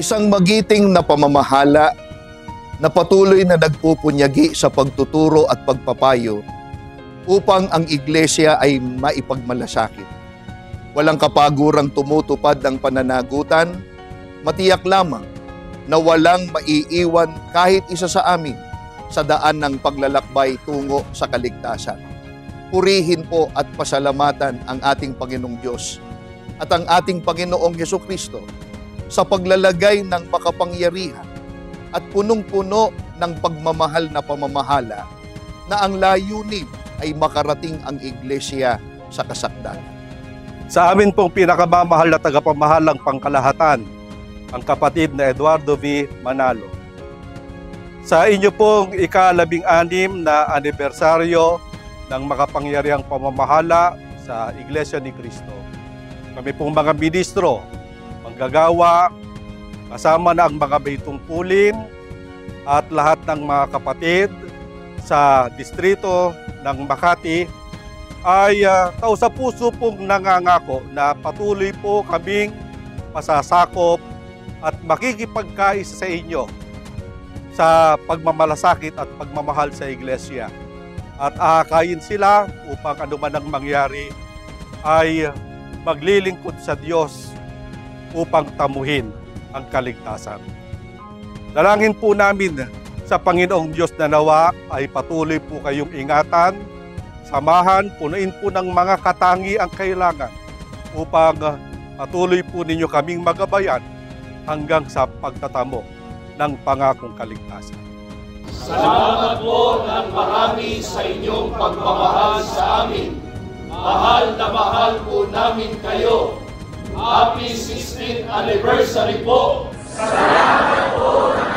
Isang magiting na pamamahala na patuloy na nagpupunyagi sa pagtuturo at pagpapayo upang ang iglesia ay maipagmalasakit. Walang kapagurang tumutupad ng pananagutan, matiyak lamang na walang maiiwan kahit isa sa amin sa daan ng paglalakbay tungo sa kaligtasan. Purihin po at pasalamatan ang ating Panginoong Diyos at ang ating Panginoong Hesukristo sa paglalagay ng makapangyarihan at punong-puno ng pagmamahal na pamamahala na ang layunin ay makarating ang iglesia sa kasakdalan. Sa amin pong pinakamamahal na tagapamahalang pangkalahatan, ang kapatid na Eduardo V. Manalo. Sa inyo pong ika-16 na anibersaryo ng makapangyarihang pamamahala sa Iglesia ni Cristo, kami pong mga ministro, manggagawa, kasama na ang mga may tungkulin at lahat ng mga kapatid sa distrito ng Makati ay tausa-puso pong nangangako na patuloy po kaming masasakop at makikipagkaisa sa inyo sa pagmamalasakit at pagmamahal sa iglesia. At aakayin sila upang anuman ang mangyari ay maglilingkod sa Diyos upang tamuhin ang kaligtasan. Dalangin po namin sa Panginoong Diyos na nawa ay patuloy po kayong ingatan, samahan, punuin po ng mga katangi ang kailangan upang patuloy po ninyo kaming magabayan hanggang sa pagtatamo ng pangakong kaligtasan. Salamat po ng marami sa inyong pagmamahal sa amin. Mahal na mahal po namin kayo. Happy 16th anniversary po! Salamat po!